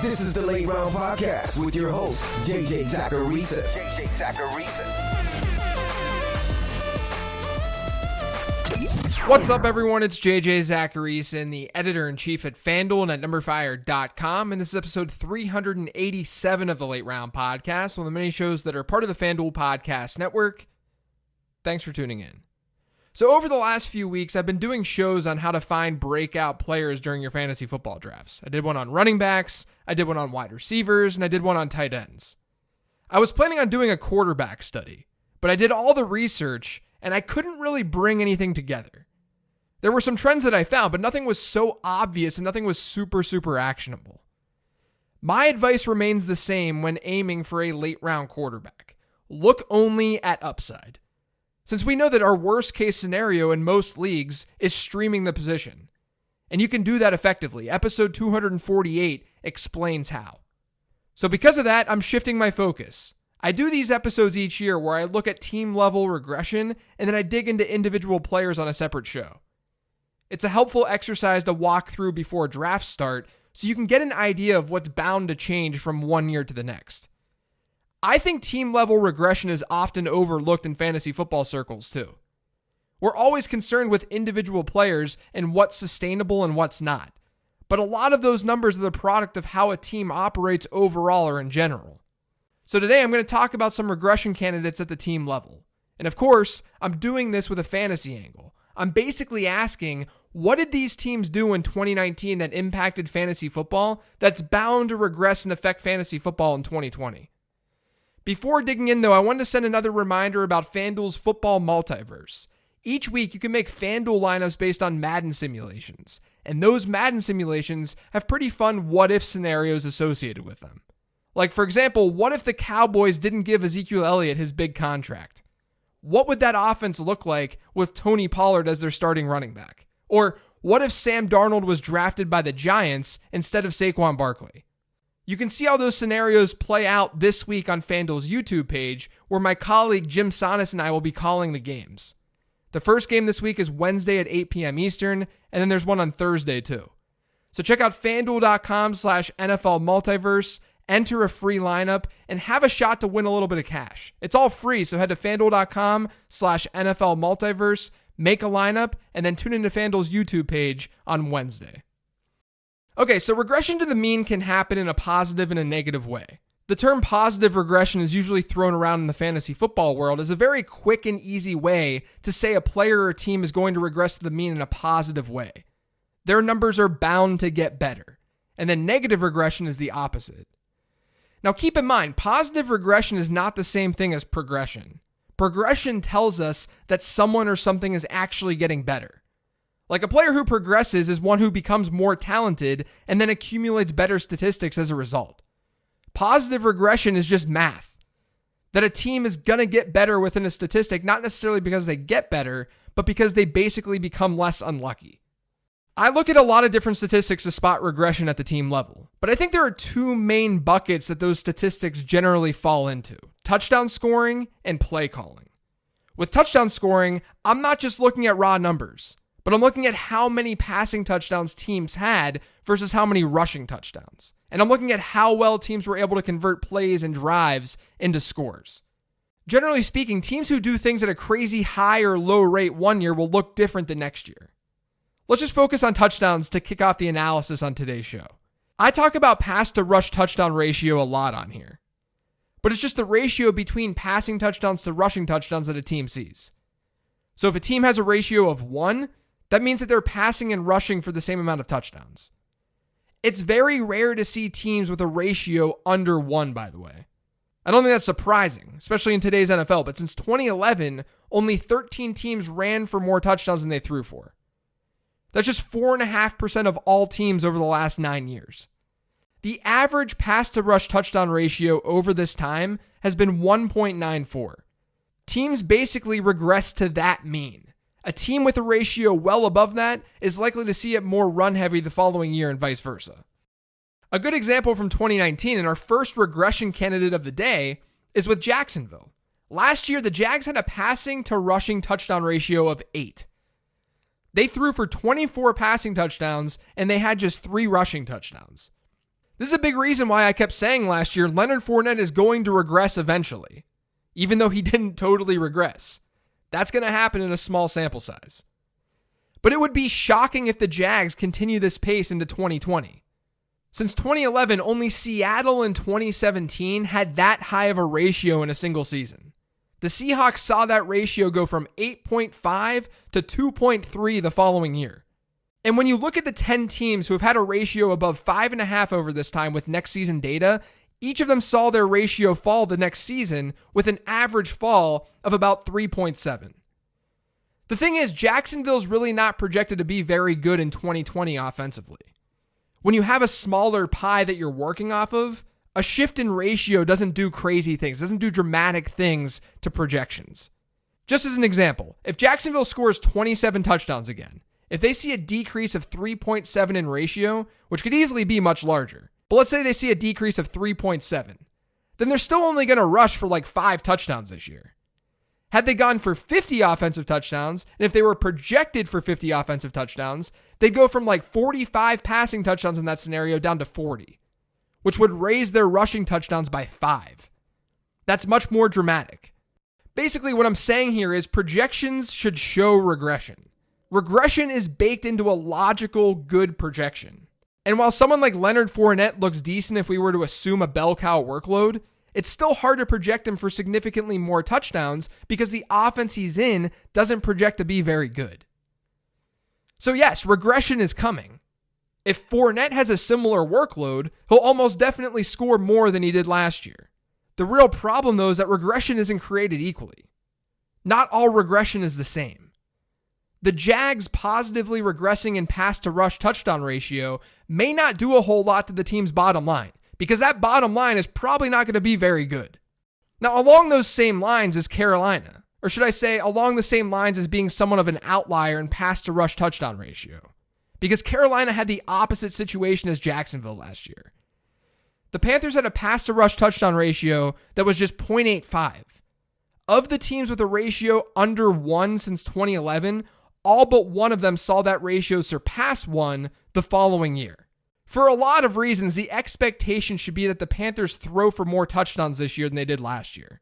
This is the Late Round Podcast with your host, JJ Zacharisa. What's up, everyone? It's JJ Zacharisa, the editor-in-chief at FanDuel and at NumberFire.com, and this is episode 387 of the Late Round Podcast, one of the many shows that are part of the FanDuel Podcast Network. Thanks for tuning in. So over the last few weeks, I've been doing shows on how to find breakout players during your fantasy football drafts. I did one on running backs, I did one on wide receivers, and I did one on tight ends. I was planning on doing a quarterback study, but I did all the research, and I couldn't really bring anything together. There were some trends that I found, but nothing was so obvious and nothing was super actionable. My advice remains the same when aiming for a late round quarterback. Look only at upside. Since we know that our worst case scenario in most leagues is streaming the position. And you can do that effectively. Episode 248 explains how. So because of that, I'm shifting my focus. I do these episodes each year where I look at team level regression and then I dig into individual players on a separate show. It's a helpful exercise to walk through before drafts start so you can get an idea of what's bound to change from one year to the next. I think team-level regression is often overlooked in fantasy football circles, too. We're always concerned with individual players and what's sustainable and what's not. But a lot of those numbers are the product of how a team operates overall or in general. So today I'm going to talk about some regression candidates at the team level. And of course, I'm doing this with a fantasy angle. I'm basically asking, what did these teams do in 2019 that impacted fantasy football that's bound to regress and affect fantasy football in 2020? Before digging in, though, I wanted to send another reminder about FanDuel's football multiverse. Each week, you can make FanDuel lineups based on Madden simulations, and those Madden simulations have pretty fun what-if scenarios associated with them. Like, for example, what if the Cowboys didn't give Ezekiel Elliott his big contract? What would that offense look like with Tony Pollard as their starting running back? Or what if Sam Darnold was drafted by the Giants instead of Saquon Barkley? You can see how those scenarios play out this week on FanDuel's YouTube page, where my colleague Jim Sonis and I will be calling the games. The first game this week is Wednesday at 8 p.m. Eastern, and then there's one on Thursday too. So check out FanDuel.com/NFL Multiverse, enter a free lineup, and have a shot to win a little bit of cash. It's all free, so head to FanDuel.com/NFL Multiverse, make a lineup, and then tune into FanDuel's YouTube page on Wednesday. Okay, so regression to the mean can happen in a positive and a negative way. The term positive regression is usually thrown around in the fantasy football world as a very quick and easy way to say a player or team is going to regress to the mean in a positive way. Their numbers are bound to get better. And then negative regression is the opposite. Now keep in mind, positive regression is not the same thing as progression. Progression tells us that someone or something is actually getting better. Like a player who progresses is one who becomes more talented and then accumulates better statistics as a result. Positive regression is just math. That a team is going to get better within a statistic, not necessarily because they get better, but because they basically become less unlucky. I look at a lot of different statistics to spot regression at the team level, but I think there are two main buckets that those statistics generally fall into: touchdown scoring and play calling. With touchdown scoring, I'm not just looking at raw numbers, but I'm looking at how many passing touchdowns teams had versus how many rushing touchdowns. And I'm looking at how well teams were able to convert plays and drives into scores. Generally speaking, teams who do things at a crazy high or low rate one year will look different the next year. Let's just focus on touchdowns to kick off the analysis on today's show. I talk about pass to rush touchdown ratio a lot on here, but it's just the ratio between passing touchdowns to rushing touchdowns that a team sees. So if a team has a ratio of 1, that means that they're passing and rushing for the same amount of touchdowns. It's very rare to see teams with a ratio under 1, by the way. I don't think that's surprising, especially in today's NFL, but since 2011, only 13 teams ran for more touchdowns than they threw for. That's just 4.5% of all teams over the last 9 years. The average pass to rush touchdown ratio over this time has been 1.94. Teams basically regress to that mean. A team with a ratio well above that is likely to see it more run heavy the following year and vice versa. A good example from 2019 and our first regression candidate of the day is with Jacksonville. Last year, the Jags had a passing to rushing touchdown ratio of 8. They threw for 24 passing touchdowns and they had just 3 rushing touchdowns. This is a big reason why I kept saying last year Leonard Fournette is going to regress eventually, even though he didn't totally regress. That's going to happen in a small sample size. But it would be shocking if the Jags continue this pace into 2020. Since 2011, only Seattle in 2017 had that high of a ratio in a single season. The Seahawks saw that ratio go from 8.5 to 2.3 the following year. And when you look at the 10 teams who have had a ratio above 5.5 over this time with next season data, each of them saw their ratio fall the next season with an average fall of about 3.7. The thing is, Jacksonville's really not projected to be very good in 2020 offensively. When you have a smaller pie that you're working off of, a shift in ratio doesn't do crazy things, doesn't do dramatic things to projections. Just as an example, if Jacksonville scores 27 touchdowns again, if they see a decrease of 3.7 in ratio, which could easily be much larger, but let's say they see a decrease of 3.7, then they're still only going to rush for like 5 touchdowns this year. Had they gone for 50 offensive touchdowns, and if they were projected for 50 offensive touchdowns, they'd go from like 45 passing touchdowns in that scenario down to 40, which would raise their rushing touchdowns by 5. That's much more dramatic. Basically, what I'm saying here is projections should show regression. Regression is baked into a logical, good projection. And while someone like Leonard Fournette looks decent if we were to assume a bell cow workload, it's still hard to project him for significantly more touchdowns because the offense he's in doesn't project to be very good. So yes, regression is coming. If Fournette has a similar workload, he'll almost definitely score more than he did last year. The real problem, though, is that regression isn't created equally. Not all regression is the same. The Jags positively regressing in pass-to-rush touchdown ratio may not do a whole lot to the team's bottom line, because that bottom line is probably not going to be very good. Now, along those same lines is Carolina, or should I say along the same lines as being somewhat of an outlier in pass-to-rush touchdown ratio, because Carolina had the opposite situation as Jacksonville last year. The Panthers had a pass-to-rush touchdown ratio that was just 0.85. Of the teams with a ratio under 1 since 2011, all but one of them saw that ratio surpass 1 the following year. For a lot of reasons, the expectation should be that the Panthers throw for more touchdowns this year than they did last year,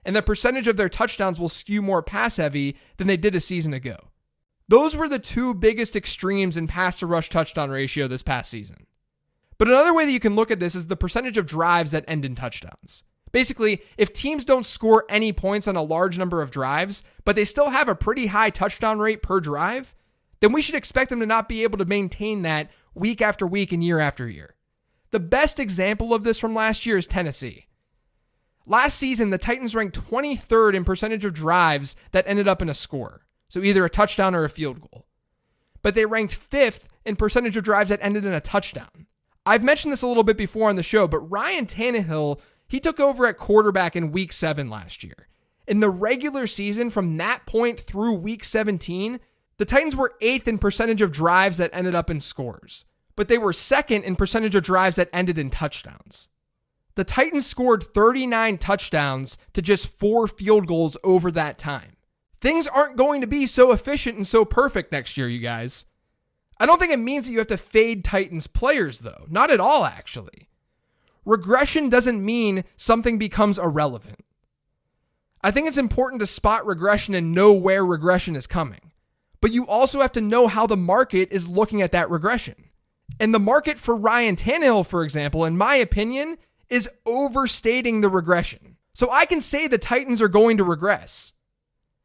and the percentage of their touchdowns will skew more pass-heavy than they did a season ago. Those were the two biggest extremes in pass-to-rush touchdown ratio this past season. But another way that you can look at this is the percentage of drives that end in touchdowns. Basically, if teams don't score any points on a large number of drives, but they still have a pretty high touchdown rate per drive, then we should expect them to not be able to maintain that week after week and year after year. The best example of this from last year is Tennessee. Last season, the Titans ranked 23rd in percentage of drives that ended up in a score, so either a touchdown or a field goal. But they ranked 5th in percentage of drives that ended in a touchdown. I've mentioned this a little bit before on the show, but Ryan Tannehill, he took over at quarterback in week 7 last year. In the regular season, from that point through week 17, the Titans were 8th in percentage of drives that ended up in scores, but they were 2nd in percentage of drives that ended in touchdowns. The Titans scored 39 touchdowns to just 4 field goals over that time. Things aren't going to be so efficient and so perfect next year, you guys. I don't think it means that you have to fade Titans players, though. Not at all, actually. Regression doesn't mean something becomes irrelevant. I think it's important to spot regression and know where regression is coming. But you also have to know how the market is looking at that regression. And the market for Ryan Tannehill, for example, in my opinion, is overstating the regression. So I can say the Titans are going to regress,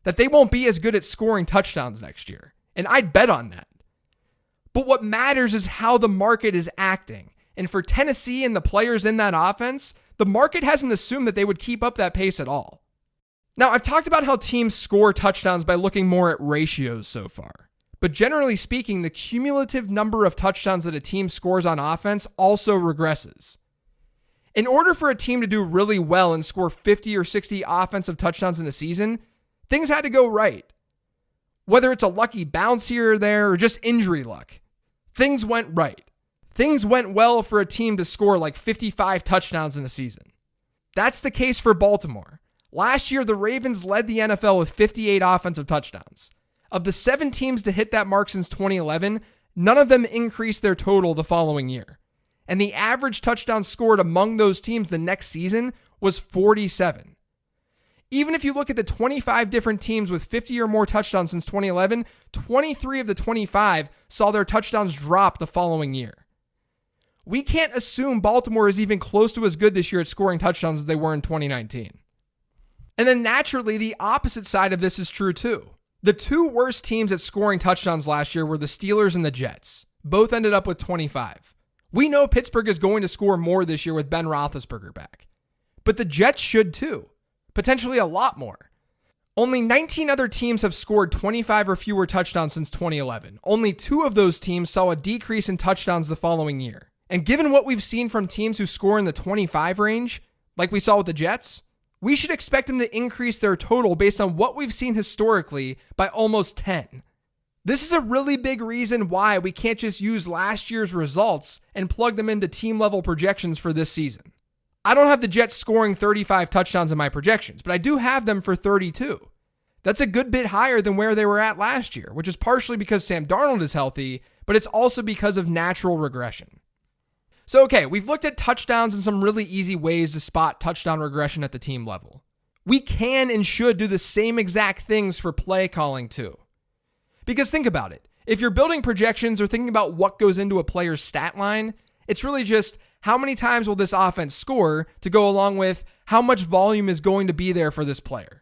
that they won't be as good at scoring touchdowns next year. And I'd bet on that. But what matters is how the market is acting. And for Tennessee and the players in that offense, the market hasn't assumed that they would keep up that pace at all. Now, I've talked about how teams score touchdowns by looking more at ratios so far. But generally speaking, the cumulative number of touchdowns that a team scores on offense also regresses. In order for a team to do really well and score 50 or 60 offensive touchdowns in a season, things had to go right. Whether it's a lucky bounce here or there or just injury luck, things went right. Things went well for a team to score like 55 touchdowns in a season. That's the case for Baltimore. Last year, the Ravens led the NFL with 58 offensive touchdowns. Of the 7 teams to hit that mark since 2011, none of them increased their total the following year. and the average touchdowns scored among those teams the next season was 47. Even if you look at the 25 different teams with 50 or more touchdowns since 2011, 23 of the 25 saw their touchdowns drop the following year. We can't assume Baltimore is even close to as good this year at scoring touchdowns as they were in 2019. And then naturally, the opposite side of this is true too. The two worst teams at scoring touchdowns last year were the Steelers and the Jets. Both ended up with 25. We know Pittsburgh is going to score more this year with Ben Roethlisberger back. But the Jets should too. Potentially a lot more. Only 19 other teams have scored 25 or fewer touchdowns since 2011. Only 2 of those teams saw a decrease in touchdowns the following year. And given what we've seen from teams who score in the 25 range, like we saw with the Jets, we should expect them to increase their total based on what we've seen historically by almost 10. This is a really big reason why we can't just use last year's results and plug them into team level projections for this season. I don't have the Jets scoring 35 touchdowns in my projections, but I do have them for 32. That's a good bit higher than where they were at last year, which is partially because Sam Darnold is healthy, but it's also because of natural regression. So, okay, we've looked at touchdowns and some really easy ways to spot touchdown regression at the team level. We can and should do the same exact things for play calling too. Because think about it. If you're building projections or thinking about what goes into a player's stat line, it's really just how many times will this offense score to go along with how much volume is going to be there for this player.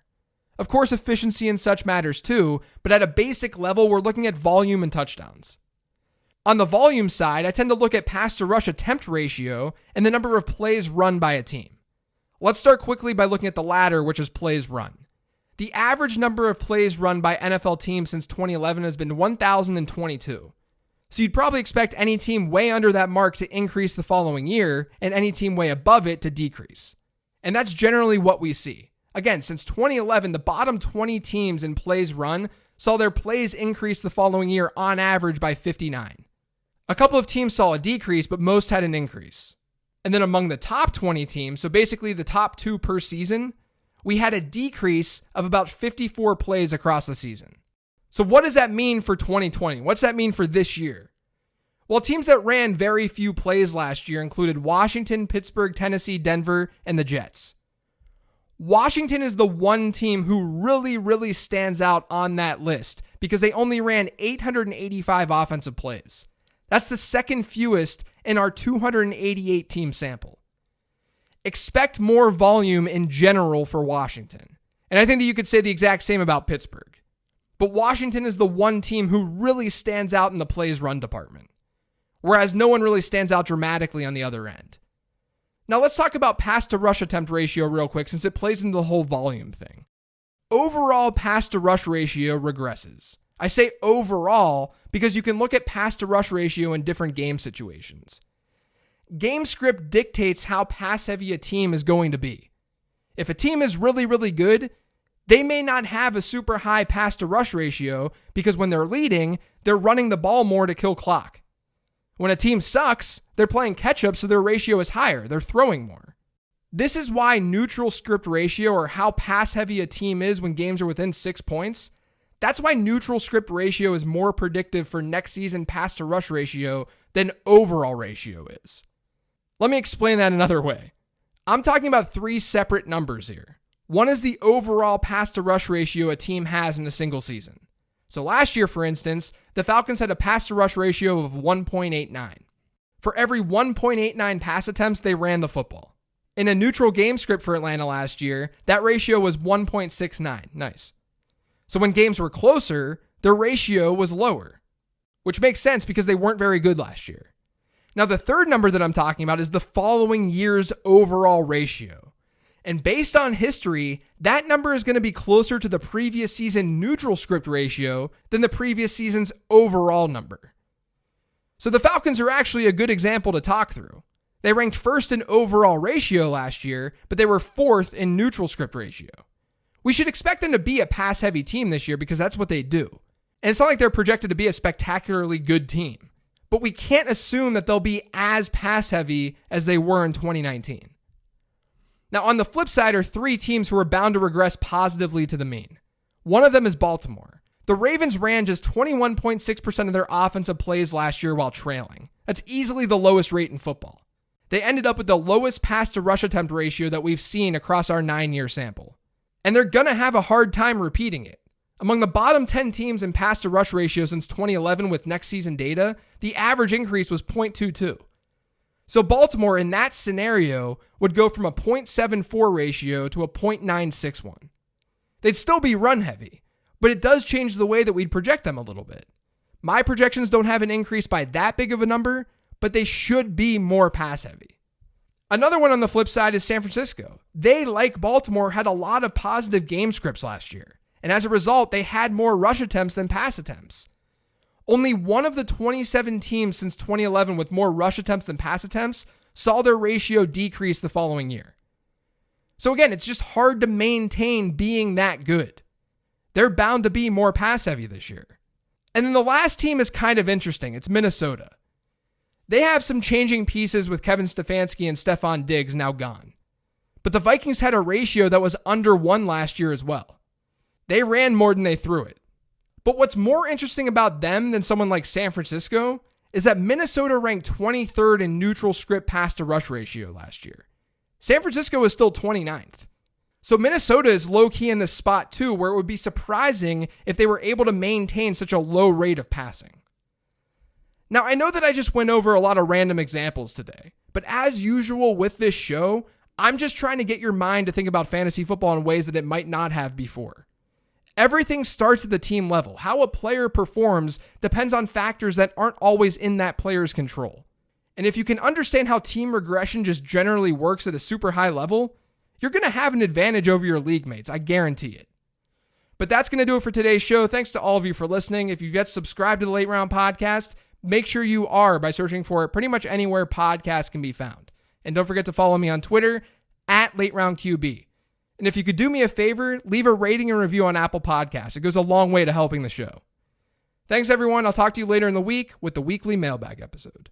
Of course, efficiency and such matters too, but at a basic level, we're looking at volume and touchdowns. On the volume side, I tend to look at pass to rush attempt ratio and the number of plays run by a team. Let's start quickly by looking at the latter, which is plays run. The average number of plays run by NFL teams since 2011 has been 1,022. So you'd probably expect any team way under that mark to increase the following year and any team way above it to decrease. And that's generally what we see. Again, since 2011, the bottom 20 teams in plays run saw their plays increase the following year on average by 59. A couple of teams saw a decrease, but most had an increase. And then among the top 20 teams, so basically the top 2 per season, we had a decrease of about 54 plays across the season. So what does that mean for 2020? What's that mean for this year? Well, teams that ran very few plays last year included Washington, Pittsburgh, Tennessee, Denver, and the Jets. Washington is the one team who really stands out on that list because they only ran 885 offensive plays. That's the second fewest in our 288 team sample. Expect more volume in general for Washington. And I think that you could say the exact same about Pittsburgh. But Washington is the one team who really stands out in the plays run department, whereas no one really stands out dramatically on the other end. Now let's talk about pass to rush attempt ratio real quick since it plays into the whole volume thing. Overall pass to rush ratio regresses. I say overall because you can look at pass to rush ratio in different game situations. Game script dictates how pass heavy a team is going to be. If a team is really good, they may not have a super high pass to rush ratio because when they're leading, they're running the ball more to kill clock. When a team sucks, they're playing catch up so their ratio is higher, they're throwing more. This is why neutral script ratio, or how pass heavy a team is when games are within 6 points, that's why neutral script ratio is more predictive for next season pass to rush ratio than overall ratio is. Let me explain that another way. I'm talking about 3 separate numbers here. One is the overall pass to rush ratio a team has in a single season. So last year, for instance, the Falcons had a pass to rush ratio of 1.89. For every 1.89 pass attempts, they ran the football. In a neutral game script for Atlanta last year, that ratio was 1.69. Nice. So when games were closer, their ratio was lower, which makes sense because they weren't very good last year. Now, the third number that I'm talking about is the following year's overall ratio. And based on history, that number is going to be closer to the previous season neutral script ratio than the previous season's overall number. So the Falcons are actually a good example to talk through. They ranked first in overall ratio last year, but they were fourth in neutral script ratio. We should expect them to be a pass-heavy team this year because that's what they do. And it's not like they're projected to be a spectacularly good team. But we can't assume that they'll be as pass-heavy as they were in 2019. Now, on the flip side are 3 teams who are bound to regress positively to the mean. One of them is Baltimore. The Ravens ran just 21.6% of their offensive plays last year while trailing. That's easily the lowest rate in football. They ended up with the lowest pass-to-rush attempt ratio that we've seen across our 9-year sample. And they're going to have a hard time repeating it. Among the bottom 10 teams in pass-to-rush ratio since 2011 with next season data, the average increase was 0.22. So Baltimore in that scenario would go from a 0.74 ratio to a 0.961. They'd still be run heavy, but it does change the way that we'd project them a little bit. My projections don't have an increase by that big of a number, but they should be more pass heavy. Another one on the flip side is San Francisco. They, like Baltimore, had a lot of positive game scripts last year, and as a result, they had more rush attempts than pass attempts. Only one of the 27 teams since 2011 with more rush attempts than pass attempts saw their ratio decrease the following year. So again, it's just hard to maintain being that good. They're bound to be more pass heavy this year. And then the last team is kind of interesting. It's Minnesota. They have some changing pieces with Kevin Stefanski and Stephon Diggs now gone. But the Vikings had a ratio that was under 1 last year as well. They ran more than they threw it. But what's more interesting about them than someone like San Francisco is that Minnesota ranked 23rd in neutral script pass to rush ratio last year. San Francisco was still 29th. So Minnesota is low-key in this spot too, where it would be surprising if they were able to maintain such a low rate of passing. Now, I know that I just went over a lot of random examples today, but as usual with this show, I'm just trying to get your mind to think about fantasy football in ways that it might not have before. Everything starts at the team level. How a player performs depends on factors that aren't always in that player's control. And if you can understand how team regression just generally works at a super high level, you're going to have an advantage over your league mates. I guarantee it. But that's going to do it for today's show. Thanks to all of you for listening. If you've yet subscribed to the Late Round Podcast, make sure you are by searching for it pretty much anywhere podcasts can be found. And don't forget to follow me on Twitter at LateRoundQB. And if you could do me a favor, leave a rating and review on Apple Podcasts. It goes a long way to helping the show. Thanks, everyone. I'll talk to you later in the week with the weekly mailbag episode.